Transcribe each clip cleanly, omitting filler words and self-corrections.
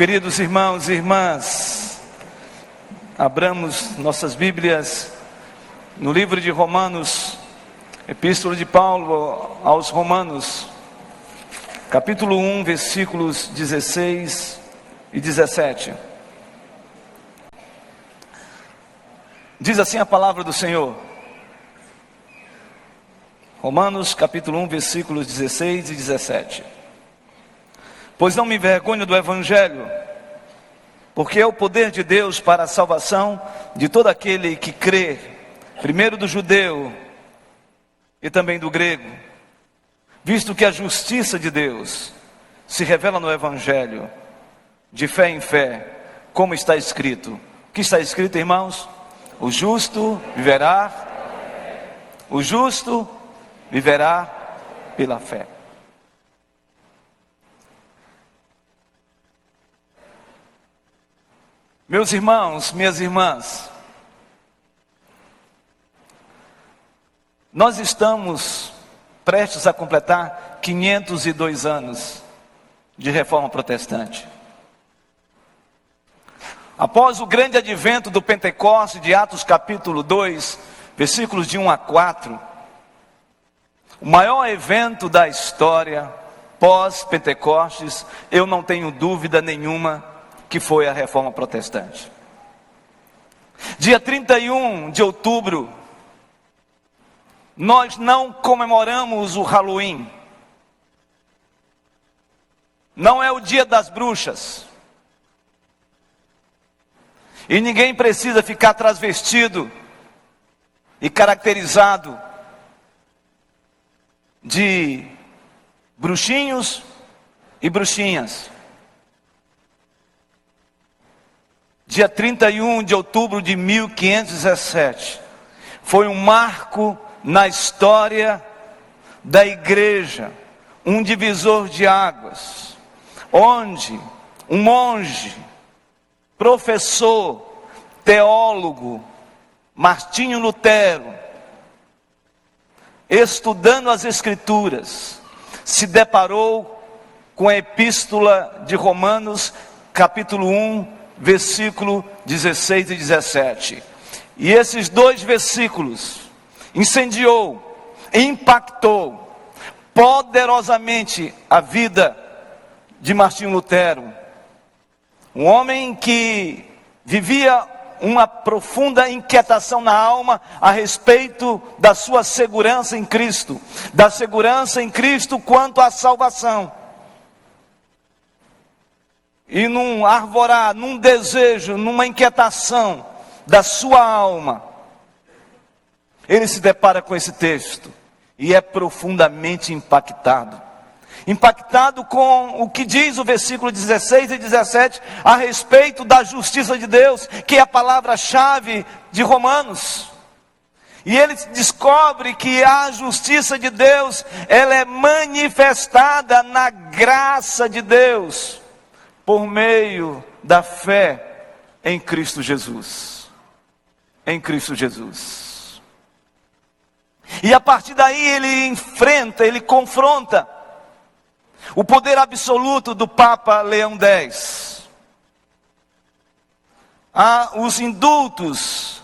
Queridos irmãos e irmãs, abramos nossas Bíblias no livro de Romanos, Epístola de Paulo aos Romanos, capítulo 1, versículos 16 e 17. Diz assim a palavra do Senhor. Romanos, capítulo 1, versículos 16 e 17. Pois não me envergonho do Evangelho, porque é o poder de Deus para a salvação de todo aquele que crê, primeiro do judeu e também do grego, visto que a justiça de Deus se revela no Evangelho, de fé em fé, como está escrito. O que está escrito, irmãos? O justo viverá pela fé. Meus irmãos, minhas irmãs, nós estamos prestes a completar 502 anos de reforma protestante. Após o grande advento do Pentecoste, de Atos capítulo 2, versículos de 1 a 4, o maior evento da história pós-Pentecostes, eu não tenho dúvida nenhuma que foi a reforma protestante. Dia 31 de outubro, nós não comemoramos o Halloween. Não é o dia das bruxas. E ninguém precisa ficar transvestido e caracterizado de bruxinhos e bruxinhas. Dia 31 de outubro de 1517, foi um marco na história da igreja, um divisor de águas, onde um monge, professor, teólogo, Martinho Lutero, estudando as Escrituras, se deparou com a Epístola de Romanos, capítulo 1, versículo 16 e 17. E esses dois versículos incendiou, impactou poderosamente a vida de Martinho Lutero, um homem que vivia uma profunda inquietação na alma a respeito da sua segurança em Cristo, da segurança em Cristo quanto à salvação. E num arvorar, num desejo, numa inquietação da sua alma, ele se depara com esse texto e é profundamente impactado. Impactado com o que diz o versículo 16 e 17 a respeito da justiça de Deus, que é a palavra-chave de Romanos. E ele descobre que a justiça de Deus, ela é manifestada na graça de Deus, por meio da fé em Cristo Jesus. Em Cristo Jesus. E a partir daí ele enfrenta, ele confronta o poder absoluto do Papa Leão X. Os indultos,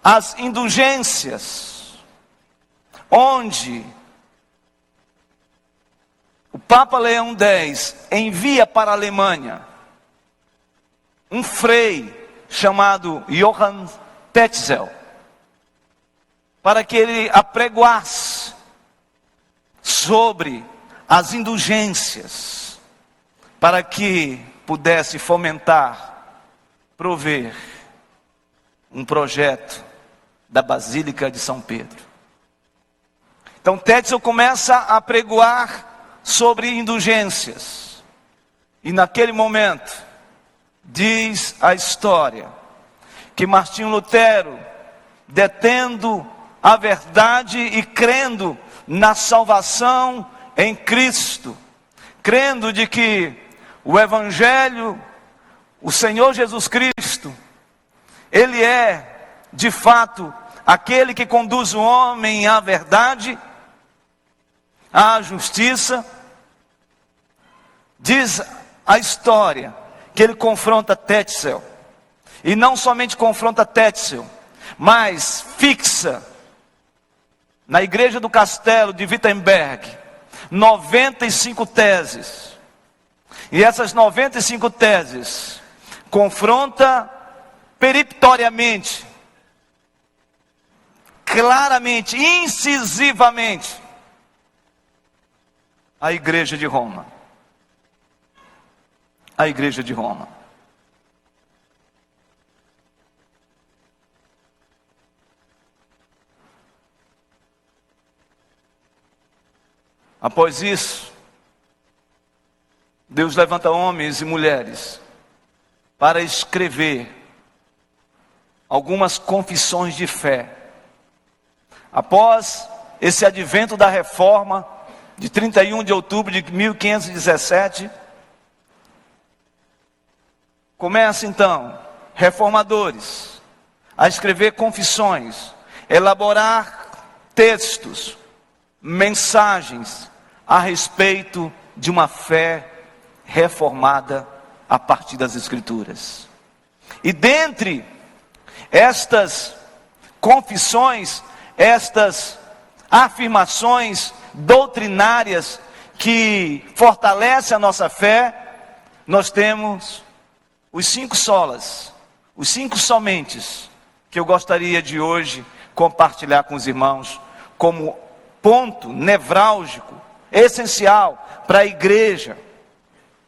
as indulgências, onde o Papa Leão X envia para a Alemanha um frei chamado Johann Tetzel, para que ele apregoasse sobre as indulgências, para que pudesse fomentar, prover um projeto da Basílica de São Pedro. Então Tetzel começa a apregoar sobre indulgências, e naquele momento, diz a história, que Martinho Lutero, detendo a verdade e crendo na salvação em Cristo, crendo de que o Evangelho, o Senhor Jesus Cristo, Ele é, de fato, aquele que conduz o homem à verdade, à justiça. Diz a história que ele confronta Tetzel. E não somente confronta Tetzel, mas fixa na igreja do castelo de Wittenberg 95 teses. E essas 95 teses confronta peremptoriamente, claramente, incisivamente a igreja de Roma. A igreja de Roma. Após isso, Deus levanta homens e mulheres para escrever algumas confissões de fé. Após esse advento da reforma, de 31 de outubro de 1517, começa então, reformadores, a escrever confissões, elaborar textos, mensagens a respeito de uma fé reformada a partir das Escrituras. E dentre estas confissões, estas afirmações doutrinárias que fortalecem a nossa fé, nós temos os 5 solas, os 5 somentes, que eu gostaria de hoje compartilhar com os irmãos, como ponto nevrálgico, essencial para a igreja,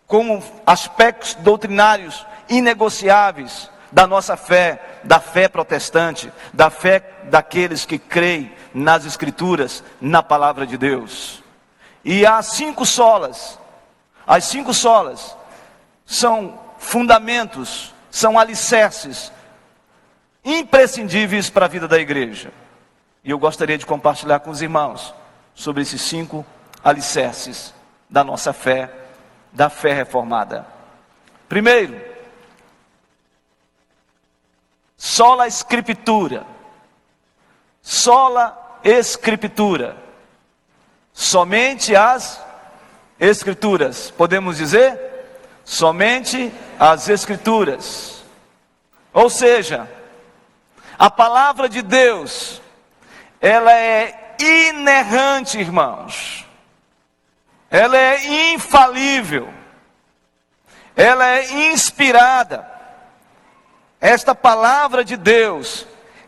como aspectos doutrinários inegociáveis da nossa fé, da fé protestante, da fé daqueles que creem nas Escrituras, na palavra de Deus. E há 5 solas, as 5 solas são fundamentos, são alicerces imprescindíveis para a vida da igreja. E eu gostaria de compartilhar com os irmãos sobre esses 5 alicerces da nossa fé, da fé reformada. Primeiro, sola Escritura. Sola Escritura. Somente as Escrituras. Podemos dizer? Somente as Escrituras. Ou seja, a palavra de Deus, ela é inerrante, irmãos. Ela é infalível. Ela é inspirada. Esta palavra de Deus,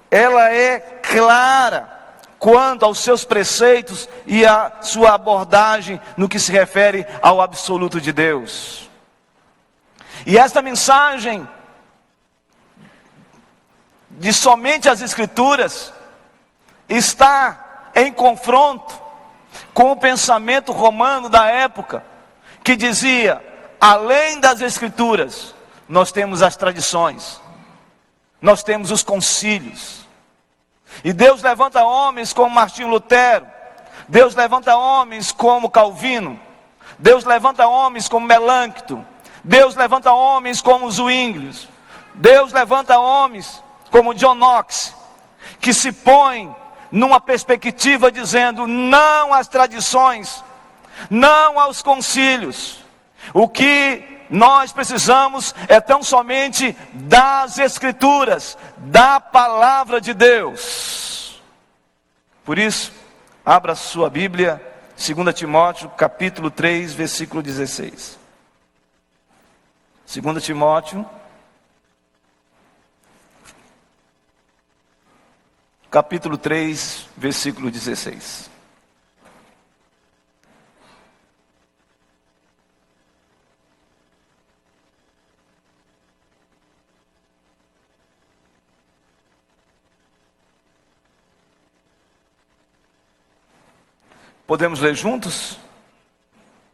ela é clara quanto aos seus preceitos e à sua abordagem no que se refere ao absoluto de Deus. E esta mensagem de somente as Escrituras está em confronto com o pensamento romano da época, que dizia, além das Escrituras, nós temos as tradições, nós temos os concílios. E Deus levanta homens como Martinho Lutero, Deus levanta homens como Calvino, Deus levanta homens como Melancto, Deus levanta homens como Zwinglius, Deus levanta homens como John Knox, que se põem numa perspectiva dizendo não às tradições, não aos concílios. O que nós precisamos é tão somente das Escrituras, da palavra de Deus. Por isso, abra sua Bíblia, 2 Timóteo, capítulo 3, versículo 16. 2 Timóteo, capítulo 3, versículo 16. Podemos ler juntos?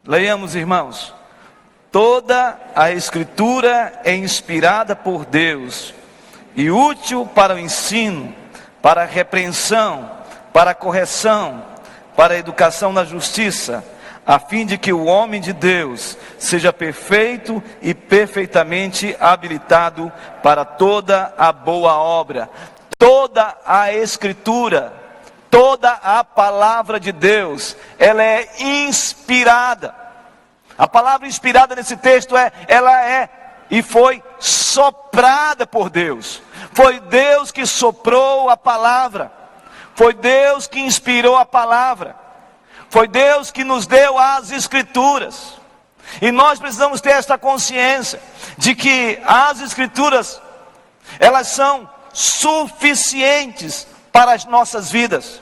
Leiamos, irmãos. Toda a Escritura é inspirada por Deus e útil para o ensino, para a repreensão, para a correção, para a educação na justiça, a fim de que o homem de Deus seja perfeito e perfeitamente habilitado para toda a boa obra. Toda a Escritura, toda a palavra de Deus, ela é inspirada. A palavra inspirada nesse texto ela é e foi soprada por Deus. Foi Deus que soprou a palavra. Foi Deus que inspirou a palavra. Foi Deus que nos deu as Escrituras. E nós precisamos ter esta consciência de que as Escrituras, elas são suficientes para as nossas vidas.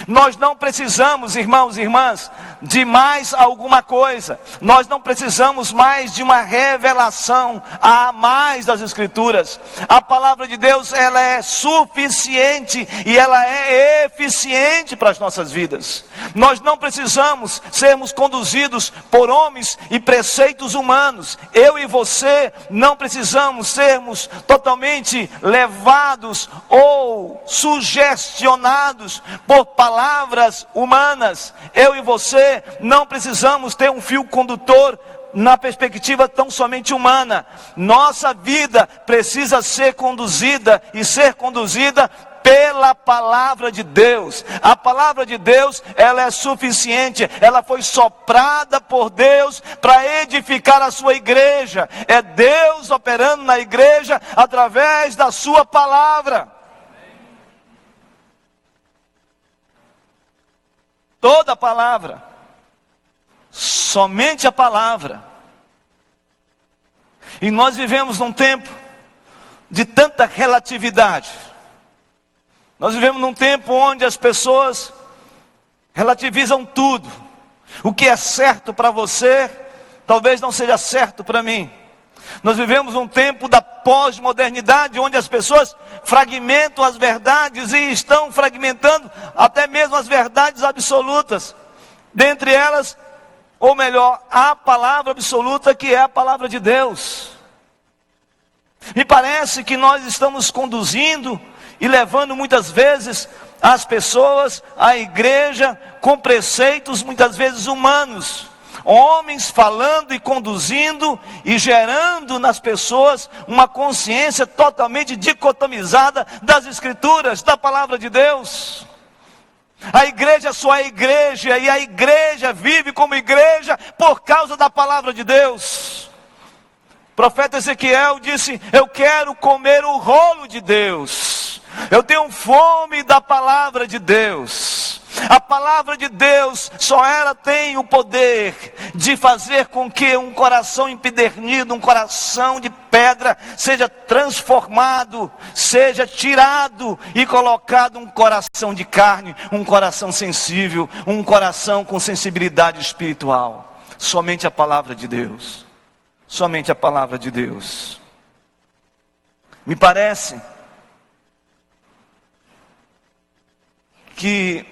Nós não precisamos, irmãos e irmãs, de mais alguma coisa. Nós não precisamos mais de uma revelação a mais das Escrituras. A palavra de Deus, ela é suficiente e ela é eficiente para as nossas vidas. Nós não precisamos sermos conduzidos por homens e preceitos humanos. Eu e você não precisamos sermos totalmente levados ou sugestionados por palavras humanas. Eu e você não precisamos ter um fio condutor na perspectiva tão somente humana. Nossa vida precisa ser conduzida e ser conduzida pela palavra de Deus. A palavra de Deus, ela é suficiente. Ela foi soprada por Deus para edificar a sua igreja. É Deus operando na igreja através da sua palavra. Toda a palavra, somente a palavra. E nós vivemos num tempo de tanta relatividade. Nós vivemos num tempo onde as pessoas relativizam tudo. O que é certo para você, talvez não seja certo para mim. Nós vivemos um tempo da pós-modernidade, onde as pessoas fragmentam as verdades e estão fragmentando até mesmo as verdades absolutas. Dentre elas, ou melhor, a palavra absoluta, que é a palavra de Deus. Me parece que nós estamos conduzindo e levando muitas vezes as pessoas à igreja com preceitos muitas vezes humanos. Homens falando e conduzindo e gerando nas pessoas uma consciência totalmente dicotomizada das Escrituras, da palavra de Deus. A igreja só é igreja, e a igreja vive como igreja por causa da palavra de Deus. O profeta Ezequiel disse: eu quero comer o rolo de Deus. Eu tenho fome da palavra de Deus. A palavra de Deus, só ela tem o poder de fazer com que um coração empedernido, um coração de pedra, seja transformado, seja tirado e colocado um coração de carne, um coração sensível, um coração com sensibilidade espiritual. Somente a palavra de Deus. Somente a palavra de Deus. Me parece que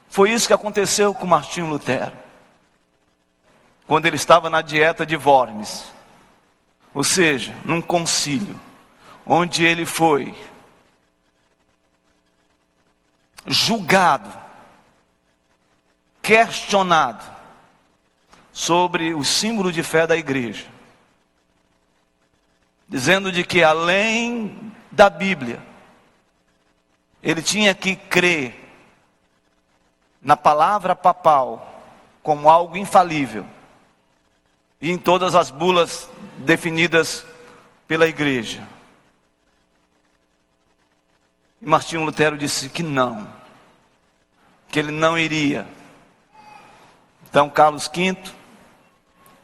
foi isso que aconteceu com Martinho Lutero, quando ele estava na dieta de Worms, ou seja, num concílio, onde ele foi julgado, questionado sobre o símbolo de fé da igreja, dizendo de que além da Bíblia, ele tinha que crer na palavra papal como algo infalível e em todas as bulas definidas pela igreja. E Martinho Lutero disse que não, que ele não iria. Então Carlos V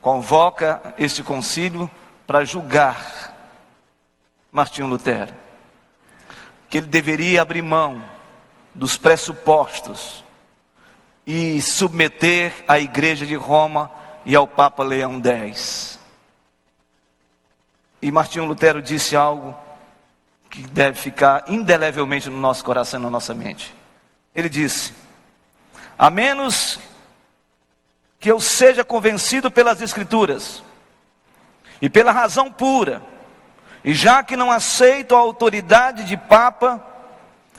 convoca este concílio para julgar Martinho Lutero, que ele deveria abrir mão dos pressupostos e submeter a igreja de Roma e ao Papa Leão X. E Martinho Lutero disse algo que deve ficar indelevelmente no nosso coração e na nossa mente. Ele disse: a menos que eu seja convencido pelas Escrituras e pela razão pura, e já que não aceito a autoridade de Papa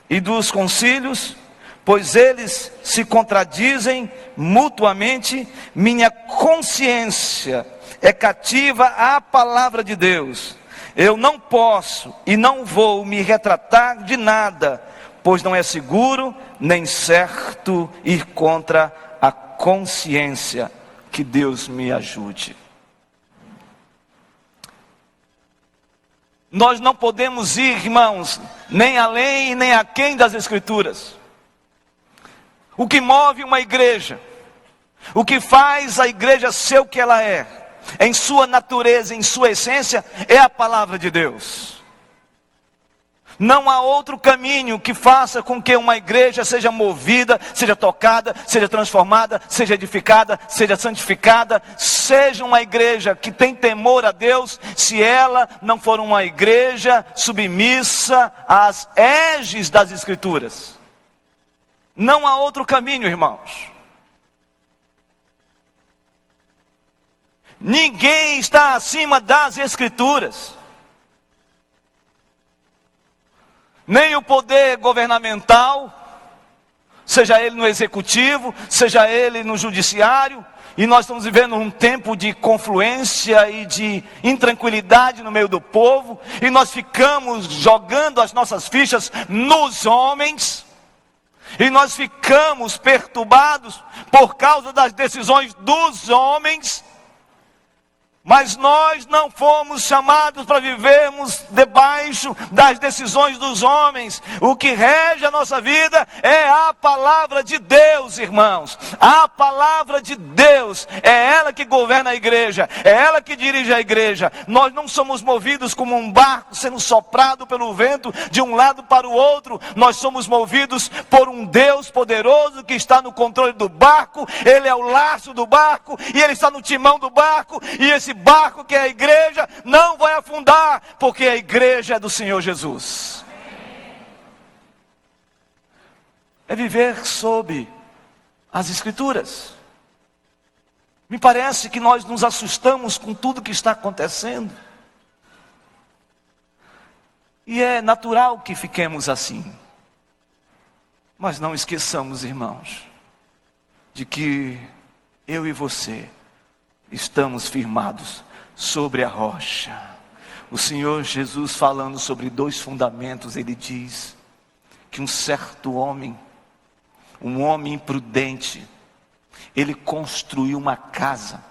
e dos concílios, pois eles se contradizem mutuamente, minha consciência é cativa à palavra de Deus. Eu não posso e não vou me retratar de nada, pois não é seguro nem certo ir contra a consciência. Que Deus me ajude. Nós não podemos ir, irmãos, nem além e nem aquém das Escrituras. O que move uma igreja, o que faz a igreja ser o que ela é, em sua natureza, em sua essência, é a palavra de Deus. Não há outro caminho que faça com que uma igreja seja movida, seja tocada, seja transformada, seja edificada, seja santificada, seja uma igreja que tem temor a Deus, se ela não for uma igreja submissa às eges das Escrituras. Não há outro caminho, irmãos. Ninguém está acima das Escrituras. Nem o poder governamental, seja ele no executivo, seja ele no judiciário, e nós estamos vivendo um tempo de confluência e de intranquilidade no meio do povo, e nós ficamos jogando as nossas fichas nos homens, e nós ficamos perturbados por causa das decisões dos homens. Mas nós não fomos chamados para vivermos debaixo das decisões dos homens. O que rege a nossa vida é a palavra de Deus, irmãos. A palavra de Deus é ela que governa a igreja, é ela que dirige a igreja. Nós não somos movidos como um barco sendo soprado pelo vento de um lado para o outro. Nós somos movidos por um Deus poderoso que está no controle do barco. Ele é o laço do barco e Ele está no timão do barco, e esse barco que é a igreja não vai afundar, porque a igreja é do Senhor Jesus. É viver sob as Escrituras. Me parece que nós nos assustamos com tudo que está acontecendo, e é natural que fiquemos assim. Mas não esqueçamos, irmãos, de que eu e você estamos firmados sobre a rocha. O Senhor Jesus, falando sobre dois fundamentos, Ele diz que um certo homem, um homem imprudente, ele construiu uma casa,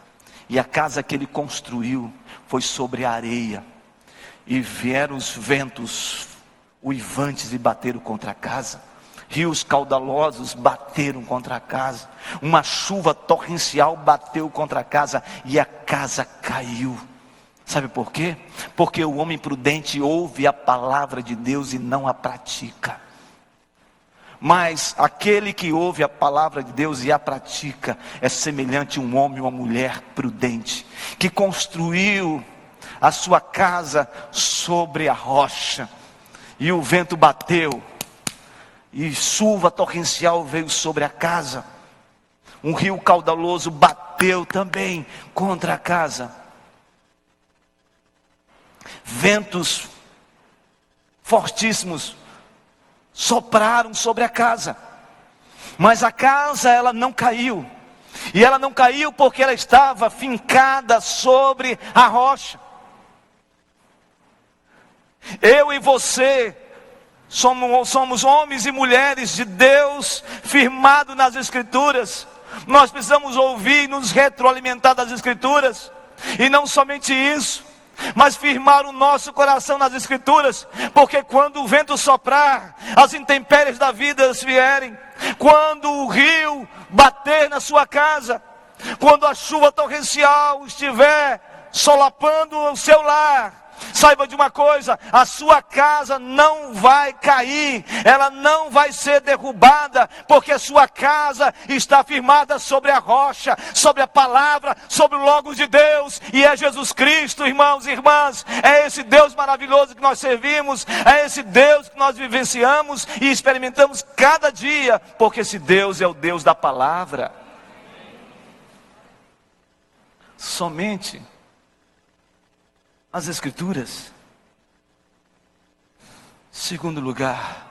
e a casa que ele construiu foi sobre a areia, e vieram os ventos uivantes e bateram contra a casa. Rios caudalosos bateram contra a casa, uma chuva torrencial bateu contra a casa, e a casa caiu. Sabe por quê? Porque o homem prudente ouve a palavra de Deus e não a pratica. Mas aquele que ouve a palavra de Deus e a pratica é semelhante a um homem ou uma mulher prudente, que construiu a sua casa sobre a rocha, e o vento bateu, e chuva torrencial veio sobre a casa. Um rio caudaloso bateu também contra a casa. Ventos fortíssimos sopraram sobre a casa. Mas a casa, ela não caiu. E ela não caiu porque ela estava fincada sobre a rocha. Eu e você somos homens e mulheres de Deus, firmados nas Escrituras. Nós precisamos ouvir e nos retroalimentar das Escrituras. E não somente isso, mas firmar o nosso coração nas Escrituras. Porque quando o vento soprar, as intempéries da vida vierem, quando o rio bater na sua casa, quando a chuva torrencial estiver solapando o seu lar, saiba de uma coisa: a sua casa não vai cair, ela não vai ser derrubada, porque a sua casa está firmada sobre a rocha, sobre a palavra, sobre o Logos de Deus, e é Jesus Cristo, irmãos e irmãs. É esse Deus maravilhoso que nós servimos, é esse Deus que nós vivenciamos e experimentamos cada dia, porque esse Deus é o Deus da palavra. Somente as Escrituras. Segundo lugar,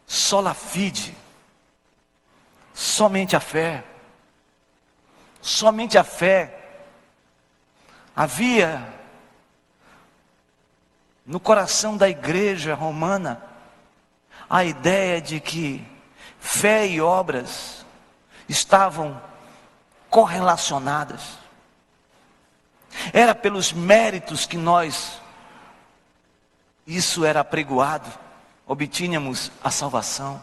sola fide, somente a fé. Somente a fé. Havia no coração da igreja romana a ideia de que fé e obras estavam correlacionadas. Era pelos méritos que nós isso era apregoado, obtínhamos a salvação.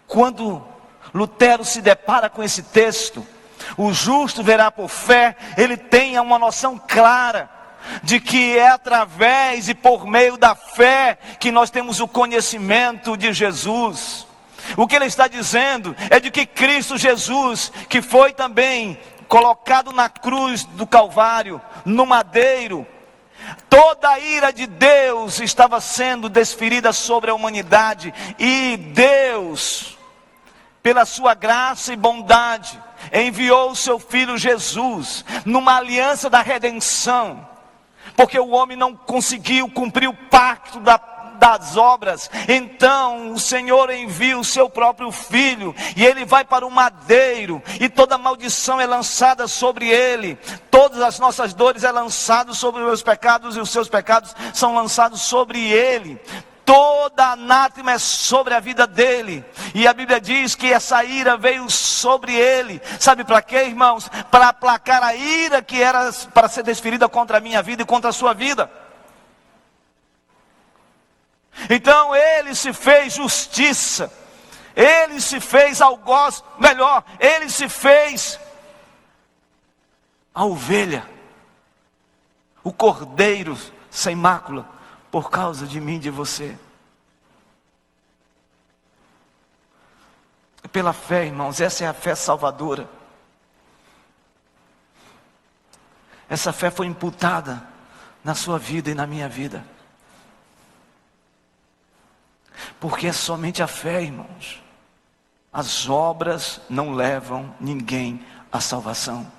Quando Lutero se depara com esse texto, o justo verá por fé, ele tem uma noção clara de que é através e por meio da fé que nós temos o conhecimento de Jesus. O que ele está dizendo é de que Cristo Jesus, que foi também colocado na cruz do Calvário, no madeiro, toda a ira de Deus estava sendo desferida sobre a humanidade, e Deus, pela sua graça e bondade, enviou o seu Filho Jesus, numa aliança da redenção, porque o homem não conseguiu cumprir o pacto das obras. Então o Senhor envia o seu próprio Filho, e ele vai para o madeiro, e toda maldição é lançada sobre ele, todas as nossas dores é lançado sobre os meus pecados, e os seus pecados são lançados sobre ele. Toda anátema é sobre a vida dele, e a Bíblia diz que essa ira veio sobre ele. Sabe para quê, irmãos? Para aplacar a ira que era para ser desferida contra a minha vida e contra a sua vida. Então ele se fez justiça, ele se fez algoz, melhor, ele se fez a ovelha, o cordeiro sem mácula, por causa de mim e de você. Pela fé, irmãos, essa é a fé salvadora. Essa fé foi imputada na sua vida e na minha vida. Porque é somente a fé, irmãos. As obras não levam ninguém à salvação.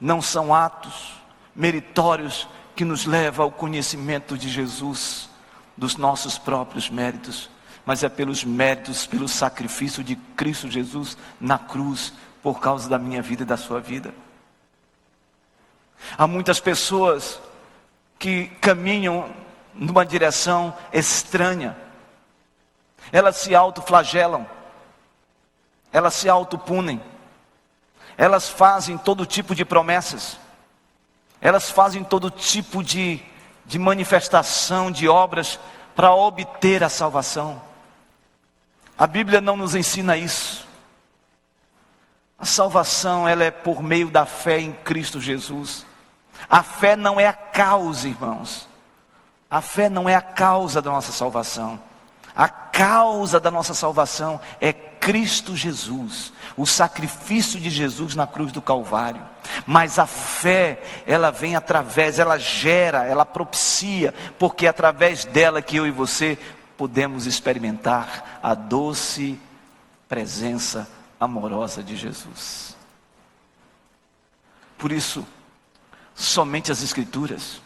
Não são atos meritórios que nos levam ao conhecimento de Jesus, dos nossos próprios méritos, mas é pelos méritos, pelo sacrifício de Cristo Jesus na cruz, por causa da minha vida e da sua vida. Há muitas pessoas que caminham numa direção estranha. Elas se autoflagelam, elas se autopunem, elas fazem todo tipo de promessas, elas fazem todo tipo de manifestação de obras para obter a salvação. A Bíblia não nos ensina isso. A salvação, ela é por meio da fé em Cristo Jesus. A fé não é a causa, irmãos. A fé não é a causa da nossa salvação. A causa da nossa salvação é Cristo Jesus, o sacrifício de Jesus na cruz do Calvário. Mas a fé, ela vem através, ela gera, ela propicia, porque é através dela que eu e você podemos experimentar a doce presença amorosa de Jesus. Por isso, somente as Escrituras,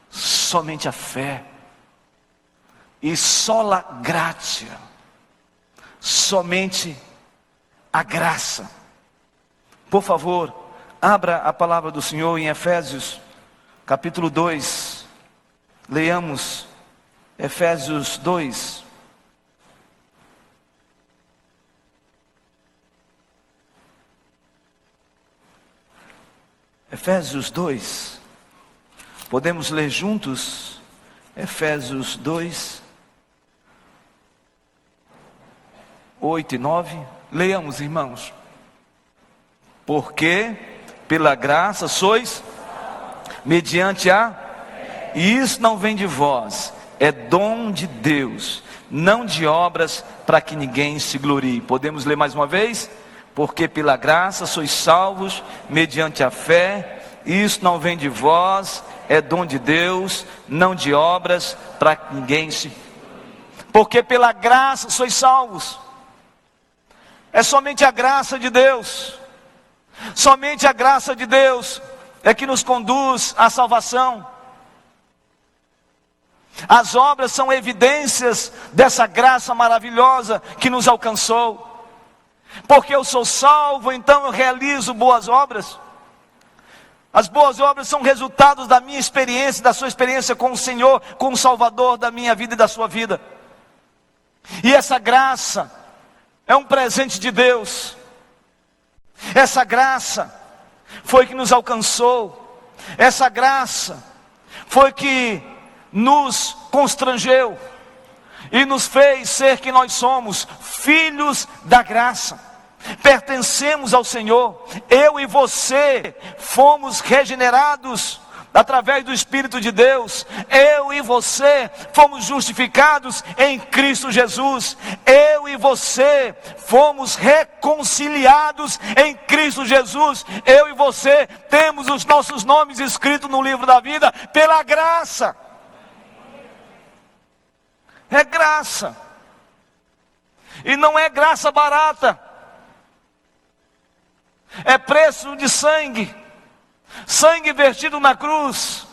somente a fé, e sola gratia, somente a graça. Por favor, abra a palavra do Senhor em Efésios, capítulo 2. Leiamos Efésios 2. Efésios 2. Podemos ler juntos? Efésios 2. 8 e 9, leiamos, irmãos. Porque pela graça sois mediante e isso não vem de vós, é dom de Deus, não de obras, para que ninguém se glorie. Podemos ler mais uma vez? Porque pela graça sois salvos mediante a fé, isso não vem de vós, é dom de Deus, não de obras, para que ninguém se... Porque pela graça sois salvos. É somente a graça de Deus. Somente a graça de Deus é que nos conduz à salvação. As obras são evidências dessa graça maravilhosa que nos alcançou. Porque eu sou salvo, então eu realizo boas obras. As boas obras são resultados da minha experiência, da sua experiência com o Senhor, com o Salvador da minha vida e da sua vida. E essa graça é um presente de Deus. Essa graça foi que nos alcançou. Essa graça foi que nos constrangeu e nos fez ser quem nós somos, filhos da graça. Pertencemos ao Senhor. Eu e você fomos regenerados através do Espírito de Deus. Eu e você fomos justificados em Cristo Jesus. Eu e você fomos reconciliados em Cristo Jesus. Eu e você temos os nossos nomes escritos no livro da vida pela graça. É graça. E não é graça barata. É preço de sangue. Sangue vertido na cruz.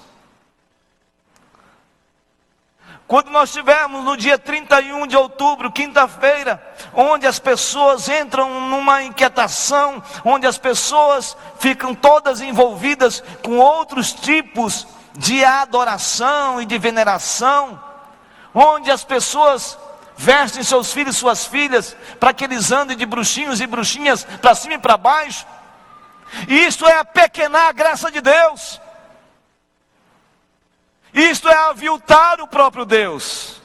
Quando nós estivermos no dia 31 de outubro, quinta-feira, onde as pessoas entram numa inquietação, onde as pessoas ficam todas envolvidas com outros tipos de adoração e de veneração, onde as pessoas vestem seus filhos e suas filhas para que eles andem de bruxinhos e bruxinhas para cima e para baixo. E isto é apequenar a graça de Deus. Isto é aviltar o próprio Deus.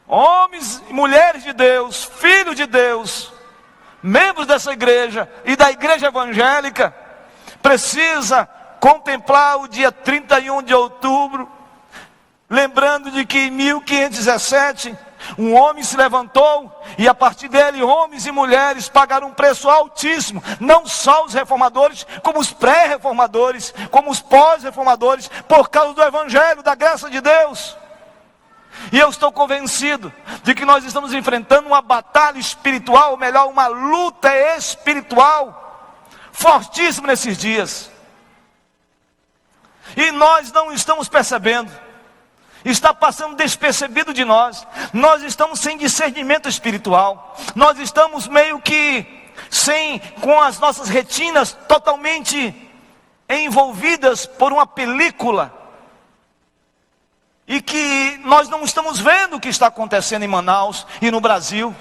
Homens e mulheres de Deus, filhos de Deus, membros dessa igreja e da igreja evangélica, precisa contemplar o dia 31 de outubro, lembrando de que em 1517, um homem se levantou e a partir dele homens e mulheres pagaram um preço altíssimo, não só os reformadores, como os pré-reformadores, como os pós-reformadores, por causa do evangelho, da graça de Deus. E eu estou convencido de que nós estamos enfrentando uma batalha espiritual, ou melhor, uma luta espiritual fortíssima nesses dias. E nós não estamos percebendo. Está passando despercebido de nós. Nós estamos sem discernimento espiritual. Nós estamos meio que com as nossas retinas totalmente envolvidas por uma película. E que nós não estamos vendo o que está acontecendo em Manaus e no Brasil.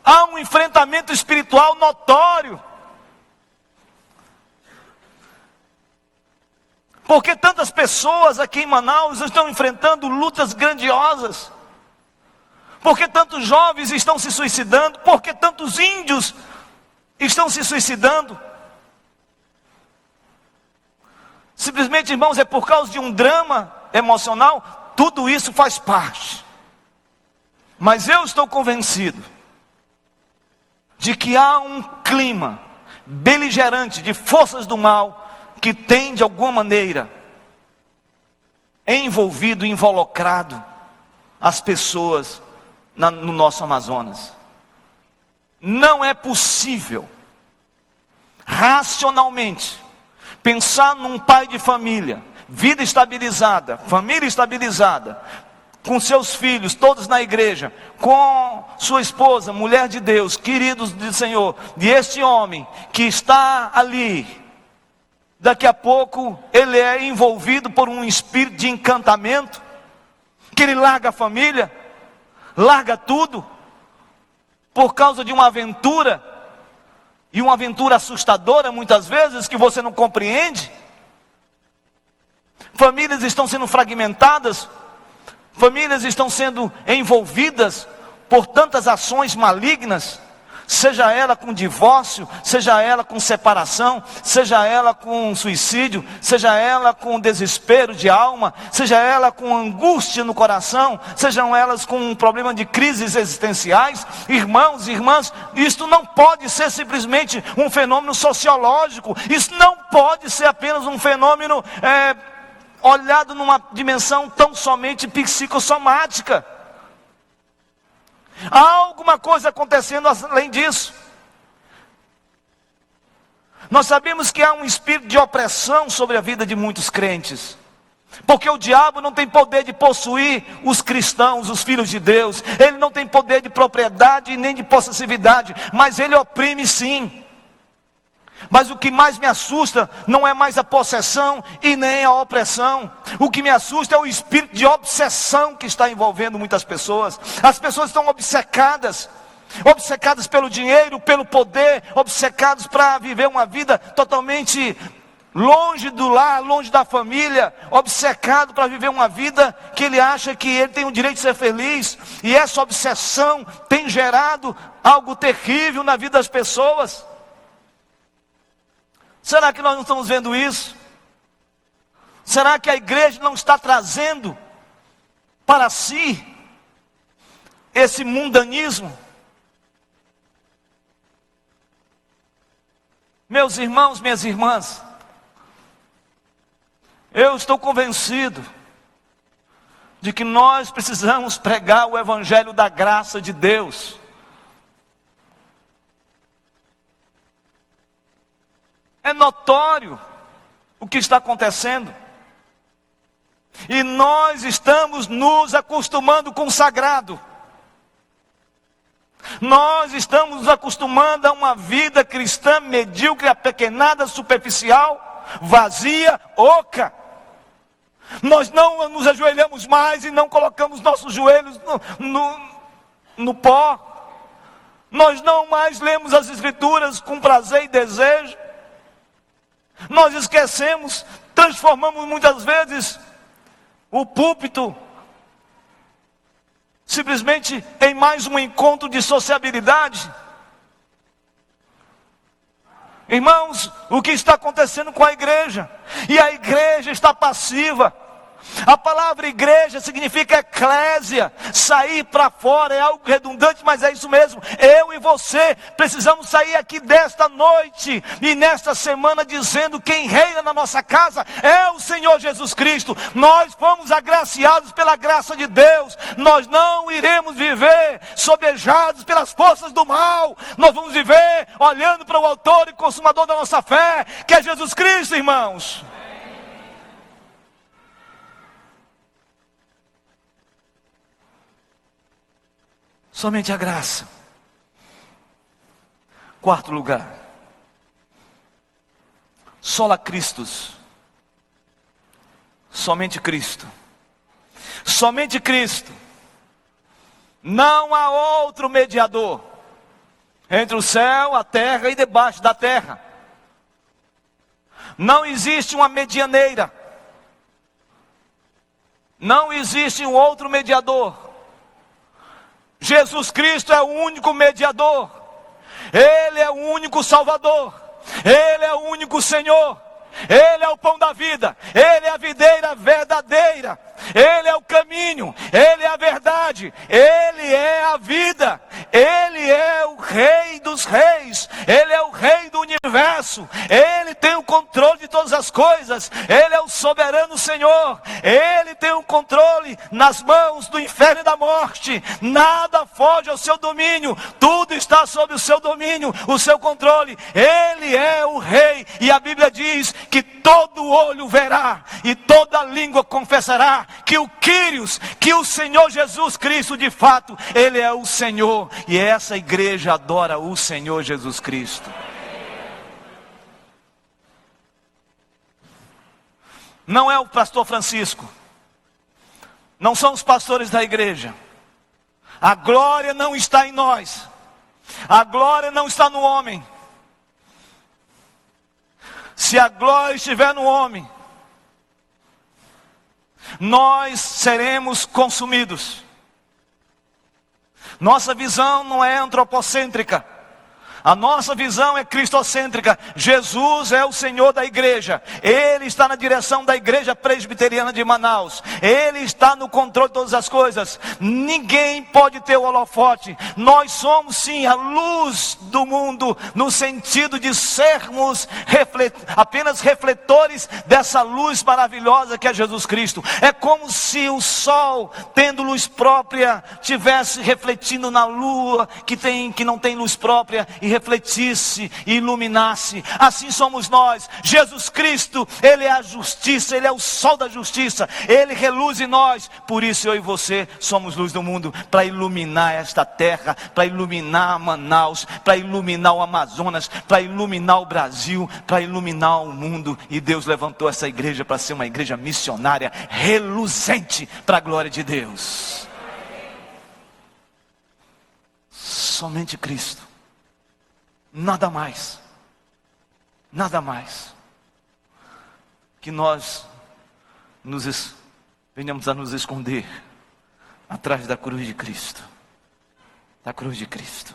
Há um enfrentamento espiritual notório. Porque tantas pessoas aqui em Manaus estão enfrentando lutas grandiosas? Porque tantos jovens estão se suicidando? Porque tantos índios estão se suicidando? Simplesmente, irmãos, é por causa de um drama emocional? Tudo isso faz parte. Mas eu estou convencido de que há um clima beligerante de forças do mal que tem de alguma maneira envolvido, involucrado as pessoas no nosso Amazonas. Não é possível racionalmente pensar num pai de família, vida estabilizada, família estabilizada, com seus filhos, todos na igreja, com sua esposa, mulher de Deus, queridos do Senhor, e este homem que está ali, daqui a pouco ele é envolvido por um espírito de encantamento, que ele larga a família, larga tudo, por causa de uma aventura, e uma aventura assustadora muitas vezes, que você não compreende. Famílias estão sendo fragmentadas, famílias estão sendo envolvidas por tantas ações malignas, seja ela com divórcio, seja ela com separação, seja ela com suicídio, seja ela com desespero de alma, seja ela com angústia no coração, sejam elas com um problema de crises existenciais. Irmãos e irmãs, isto não pode ser simplesmente um fenômeno sociológico, isso não pode ser apenas um fenômeno olhado numa dimensão tão somente psicossomática. Há alguma coisa acontecendo além disso. Nós sabemos que há um espírito de opressão sobre a vida de muitos crentes, porque o diabo não tem poder de possuir os cristãos, os filhos de Deus. Ele não tem poder de propriedade nem de possessividade, mas ele oprime sim. Mas o que mais me assusta não é mais a possessão e nem a opressão. O que me assusta é o espírito de obsessão que está envolvendo muitas pessoas. As pessoas estão obcecadas pelo dinheiro, pelo poder, obcecados para viver uma vida totalmente longe do lar, longe da família, obcecado para viver uma vida que ele acha que ele tem o direito de ser feliz, e essa obsessão tem gerado algo terrível na vida das pessoas. Será que nós não estamos vendo isso? Será que a igreja não está trazendo para si esse mundanismo? Meus irmãos, minhas irmãs, eu estou convencido de que nós precisamos pregar o evangelho da graça de Deus. É notório o que está acontecendo. E nós estamos nos acostumando com o sagrado. Nós estamos nos acostumando a uma vida cristã medíocre, apequenada, superficial, vazia, oca. Nós não nos ajoelhamos mais e não colocamos nossos joelhos no pó. Nós não mais lemos as Escrituras com prazer e desejo. Nós esquecemos, transformamos muitas vezes o púlpito simplesmente em mais um encontro de sociabilidade. Irmãos, o que está acontecendo com a igreja? E a igreja está passiva. A palavra igreja significa eclésia, sair para fora, é algo redundante, mas é isso mesmo. Eu e você precisamos sair aqui desta noite e nesta semana dizendo: quem reina na nossa casa é o Senhor Jesus Cristo. Nós fomos agraciados pela graça de Deus. Nós não iremos viver sobejados pelas forças do mal. Nós vamos viver olhando para o autor e consumador da nossa fé, que é Jesus Cristo, irmãos. Somente a graça. Quarto lugar, sola Christus. Somente Cristo. Somente Cristo. Não há outro mediador entre o céu, a terra e debaixo da terra. Não existe uma medianeira. Não existe um outro mediador. Jesus Cristo é o único mediador. Ele é o único Salvador. Ele é o único Senhor. Ele é o pão da vida. Ele é a videira verdadeira. Ele é o caminho. Ele é a verdade. Ele é a vida. Ele é o Rei dos reis. Ele é o Rei do universo. Ele tem o controle de todas as coisas. Ele é o soberano Senhor. Ele tem o controle nas mãos do inferno e da morte. Nada foge ao seu domínio. Tudo está sob o seu domínio, o seu controle. Ele é o Rei. E a Bíblia diz que todo olho verá e toda língua confessará que o Quírios, que o Senhor Jesus Cristo, de fato, Ele é o Senhor. E essa igreja adora o Senhor Jesus Cristo. Não é o pastor Francisco. Não são os pastores da igreja. A glória não está em nós. A glória não está no homem. Se a glória estiver no homem, nós seremos consumidos. Nossa visão não é antropocêntrica. A nossa visão é cristocêntrica. Jesus é o Senhor da igreja. Ele está na direção da igreja presbiteriana de Manaus. Ele está no controle de todas as coisas. Ninguém pode ter o holofote. Nós somos sim a luz do mundo, no sentido de sermos apenas refletores dessa luz maravilhosa que é Jesus Cristo. É como se o sol, tendo luz própria, estivesse refletindo na lua que não tem luz própria, e refletisse e iluminasse. Assim somos nós. Jesus Cristo, Ele é a justiça, Ele é o sol da justiça, Ele reluz em nós. Por isso eu e você somos luz do mundo, para iluminar esta terra, para iluminar Manaus, para iluminar o Amazonas, para iluminar o Brasil, para iluminar o mundo. E Deus levantou essa igreja para ser uma igreja missionária, reluzente para a glória de Deus. Somente Cristo. Nada mais. Nada mais. que nós venhamos a nos esconder atrás da cruz de Cristo. Da cruz de Cristo.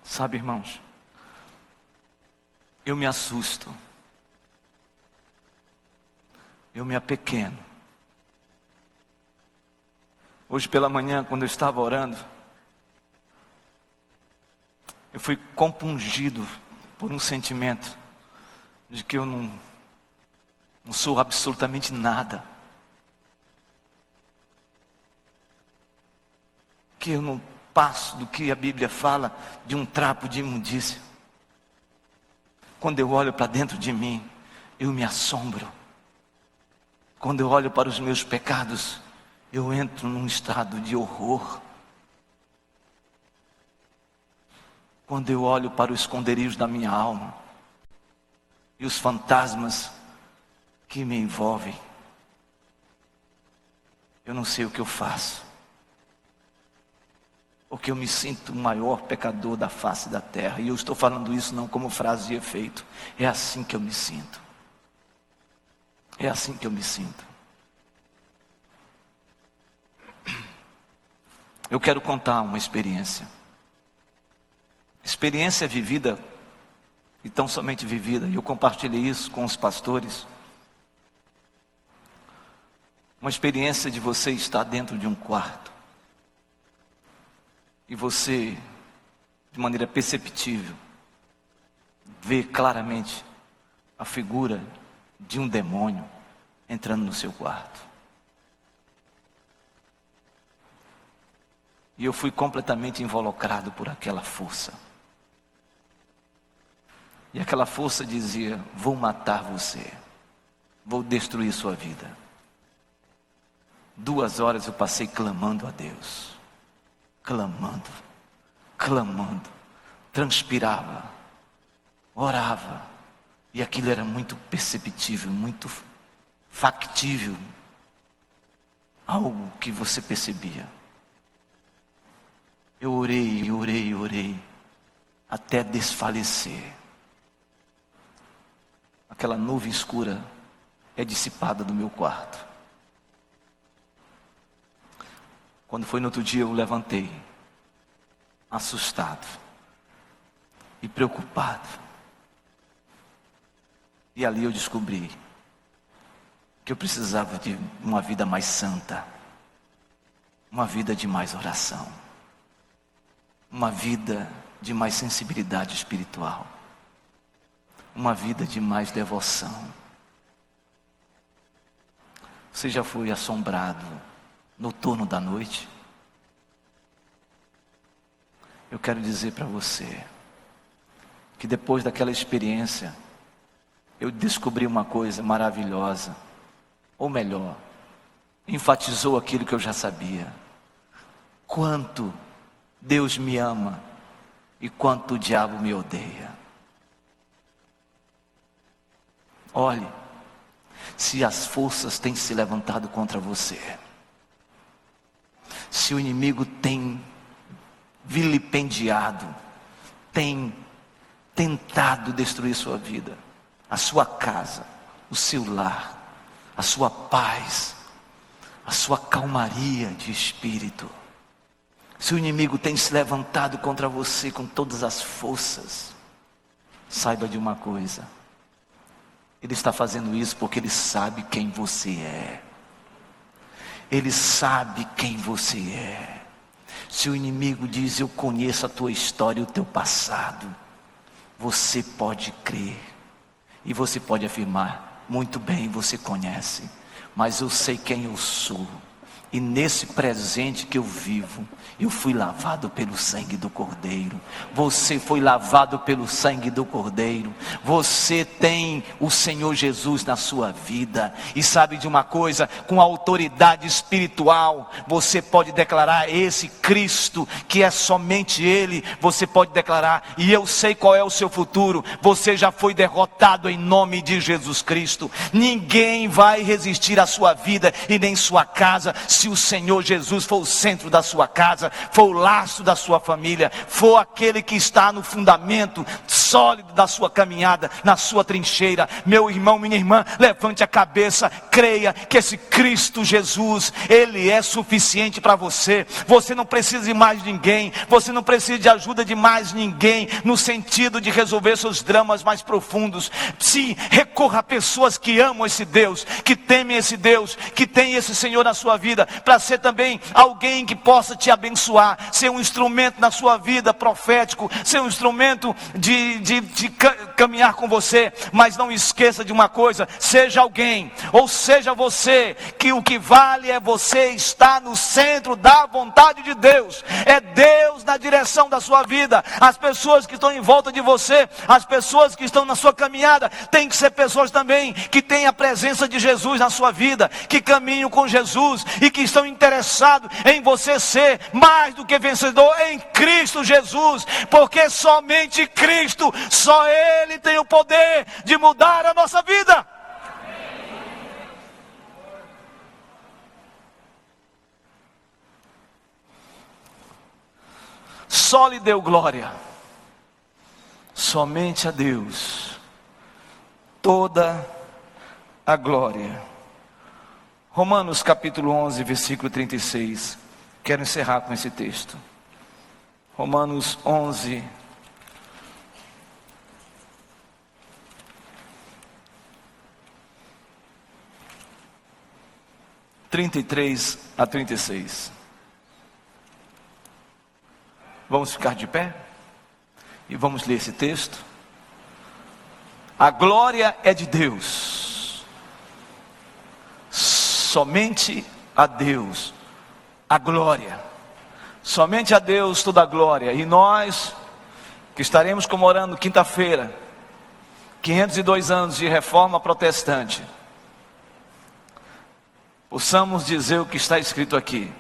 Sabe, irmãos, eu me assusto. Eu me apequeno. Hoje pela manhã, quando eu estava orando, eu fui compungido por um sentimento de que eu não sou absolutamente nada. Que eu não passo do que a Bíblia fala de um trapo de imundícia. Quando eu olho para dentro de mim, eu me assombro. Quando eu olho para os meus pecados, eu entro num estado de horror. Quando eu olho para os esconderijos da minha alma e os fantasmas que me envolvem, eu não sei o que eu faço. Porque eu me sinto o maior pecador da face da terra. E eu estou falando isso não como frase de efeito. É assim que eu me sinto. É assim que eu me sinto. Eu quero contar uma experiência. Experiência vivida, e tão somente vivida. E eu compartilhei isso com os pastores. Uma experiência de você estar dentro de um quarto. E você, de maneira perceptível, vê claramente a figura de um demônio entrando no seu quarto. E eu fui completamente involucrado por aquela força. E aquela força dizia: vou matar você, vou destruir sua vida. 2 horas eu passei clamando a Deus. Clamando, transpirava, orava, e aquilo era muito perceptível, muito factível, algo que você percebia. Eu orei, até desfalecer. Aquela nuvem escura é dissipada do meu quarto. Quando foi no outro dia, eu levantei, assustado e preocupado. E ali eu descobri que eu precisava de uma vida mais santa, uma vida de mais oração, uma vida de mais sensibilidade espiritual, uma vida de mais devoção. Você já foi assombrado no turno da noite? Eu quero dizer para você que depois daquela experiência, eu descobri uma coisa maravilhosa, ou melhor, enfatizou aquilo que eu já sabia: quanto Deus me ama e quanto o diabo me odeia. Olhe, se as forças têm se levantado contra você, se o inimigo tem vilipendiado, tem tentado destruir sua vida, a sua casa, o seu lar, a sua paz, a sua calmaria de espírito, se o inimigo tem se levantado contra você com todas as forças, saiba de uma coisa: ele está fazendo isso porque ele sabe quem você é. Ele sabe quem você é. Se o inimigo diz: eu conheço a tua história e o teu passado, você pode crer. E você pode afirmar: muito bem, você conhece, mas eu sei quem eu sou. E nesse presente que eu vivo, eu fui lavado pelo sangue do Cordeiro. Você foi lavado pelo sangue do Cordeiro. Você tem o Senhor Jesus na sua vida. E sabe de uma coisa? Com autoridade espiritual, você pode declarar: esse Cristo, que é somente Ele, você pode declarar: e eu sei qual é o seu futuro. Você já foi derrotado em nome de Jesus Cristo. Ninguém vai resistir à sua vida e nem sua casa, se o Senhor Jesus for o centro da sua casa, for o laço da sua família, for aquele que está no fundamento sólido da sua caminhada, na sua trincheira. Meu irmão, minha irmã, levante a cabeça, creia que esse Cristo Jesus, Ele é suficiente para você. Você não precisa de mais ninguém, você não precisa de ajuda de mais ninguém, no sentido de resolver seus dramas mais profundos. Sim, recorra a pessoas que amam esse Deus, que temem esse Deus, que tem esse Senhor na sua vida, para ser também alguém que possa te abençoar, ser um instrumento na sua vida profético, ser um instrumento de caminhar com você. Mas não esqueça de uma coisa: seja alguém, ou seja você, que o que vale é você estar no centro da vontade de Deus. É Deus na direção da sua vida. As pessoas que estão em volta de você, as pessoas que estão na sua caminhada, tem que ser pessoas também que têm a presença de Jesus na sua vida, que caminham com Jesus e que estão interessados em você ser mais do que vencedor em Cristo Jesus, porque somente Cristo, só Ele tem o poder de mudar a nossa vida. Só lhe deu glória, somente a Deus toda a glória. Romanos capítulo 11, versículo 36. Quero encerrar com esse texto. Romanos 11, (33 a 36). Vamos ficar de pé e vamos ler esse texto. A glória é de Deus, somente a Deus a glória, somente a Deus toda a glória. E nós que estaremos comemorando quinta-feira 502 anos de reforma protestante, possamos dizer o que está escrito aqui.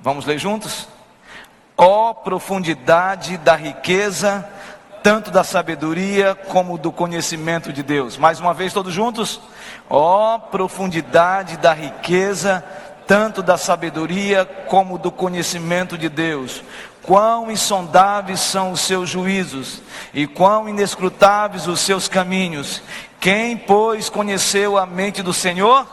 Vamos ler juntos? Ó profundidade da riqueza, tanto da sabedoria como do conhecimento de Deus. Mais uma vez, todos juntos. Ó profundidade da riqueza, tanto da sabedoria como do conhecimento de Deus. Quão insondáveis são os seus juízos, e quão inescrutáveis os seus caminhos. Quem, pois, conheceu a mente do Senhor?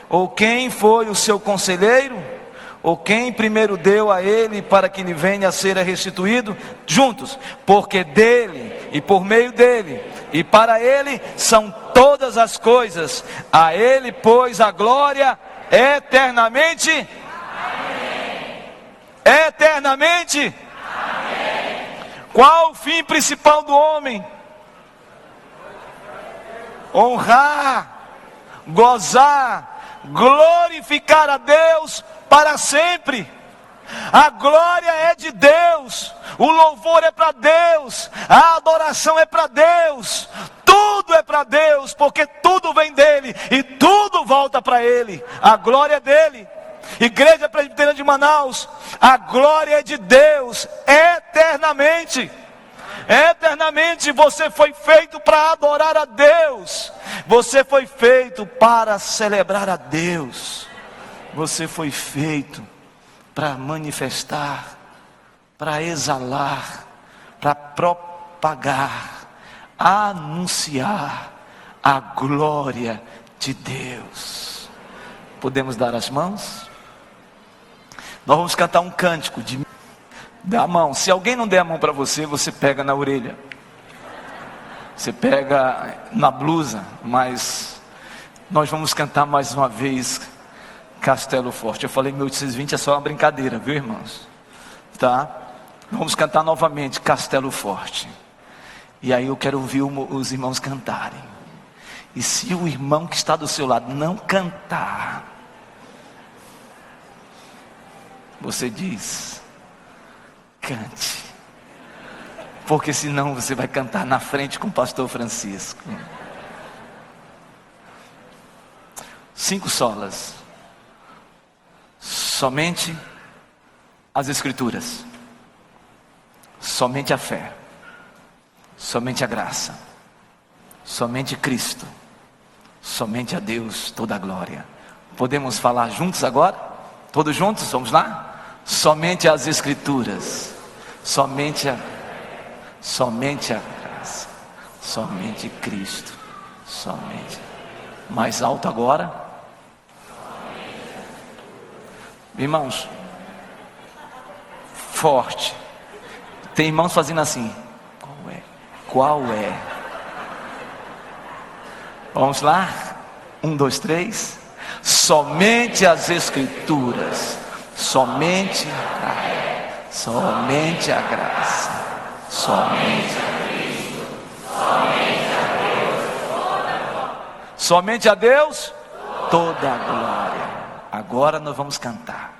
Ou quem foi o seu conselheiro? Ou quem primeiro deu a ele para que lhe venha a ser restituído? Juntos, porque dele e por meio dele e para ele são todas as coisas. A ele, pois, a glória eternamente. Amém. Eternamente. Amém. Qual o fim principal do homem? Honrar, gozar, glorificar a Deus para sempre. A glória é de Deus, o louvor é para Deus, a adoração é para Deus, tudo é para Deus, porque tudo vem dele e tudo volta para ele. A glória é dele. Igreja Presbiteriana de Manaus, a glória é de Deus eternamente. Eternamente. Você foi feito para adorar a Deus, você foi feito para celebrar a Deus, você foi feito para manifestar, para exalar, para propagar, anunciar a glória de Deus. Podemos dar as mãos? Nós vamos cantar um cântico de dá a mão. Se alguém não der a mão para você, você pega na orelha, você pega na blusa. Mas nós vamos cantar mais uma vez Castelo Forte. Eu falei 1820 é só uma brincadeira, viu, irmãos? Tá? Vamos cantar novamente Castelo Forte. E aí eu quero ouvir os irmãos cantarem. E se o irmão que está do seu lado não cantar, você diz: cante, porque senão você vai cantar na frente com o pastor Francisco. 5 solas. Somente as Escrituras, somente a fé, somente a graça, somente Cristo, somente a Deus toda a glória. Podemos falar juntos agora? Todos juntos, vamos lá? Somente as Escrituras, somente a Somente Cristo. Somente. Mais alto agora. Irmãos, forte. Tem irmãos fazendo assim. Qual é? Qual é? Vamos lá? 1, 2, 3. Somente as Escrituras. Somente a graça. Somente a Cristo. Somente a Deus toda a glória. Agora nós vamos cantar.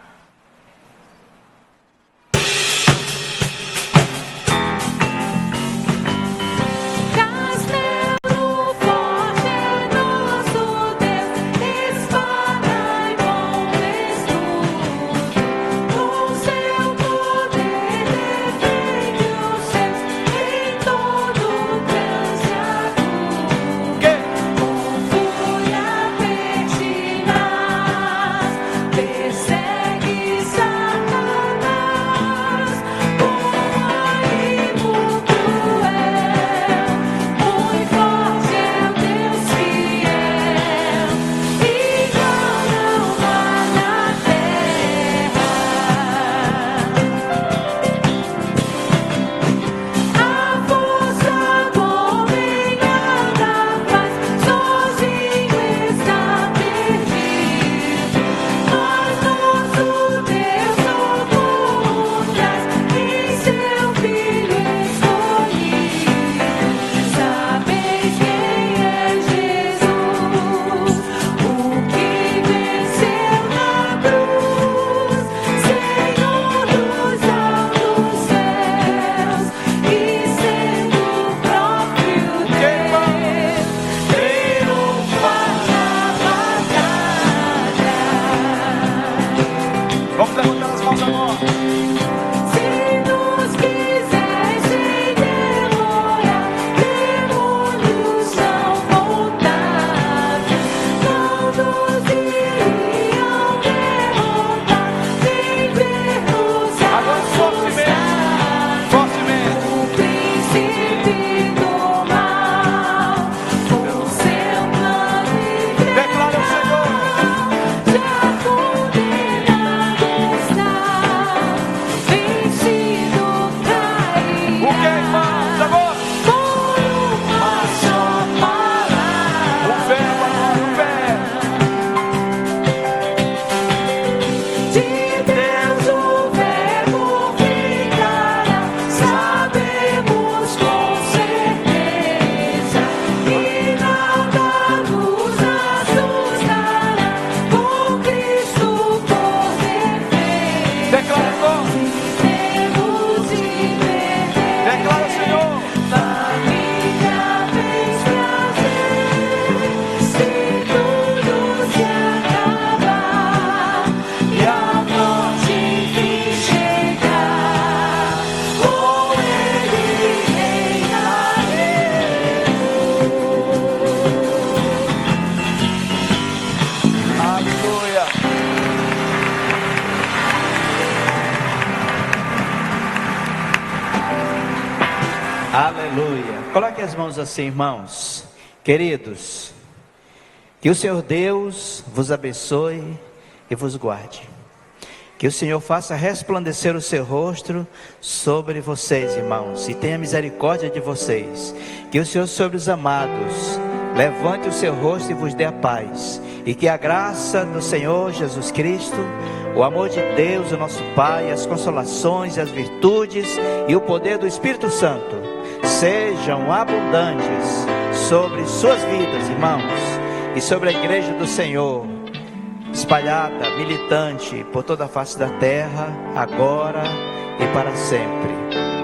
Aleluia. Coloque as mãos assim, irmãos. Queridos, que o Senhor Deus vos abençoe e vos guarde. Que o Senhor faça resplandecer o seu rosto sobre vocês, irmãos, e tenha misericórdia de vocês. Que o Senhor sobre os amados levante o seu rosto e vos dê a paz. E que a graça do Senhor Jesus Cristo, o amor de Deus, o nosso Pai, as consolações, as virtudes e o poder do Espírito Santo sejam abundantes sobre suas vidas, irmãos, e sobre a igreja do Senhor, espalhada, militante por toda a face da terra, agora e para sempre.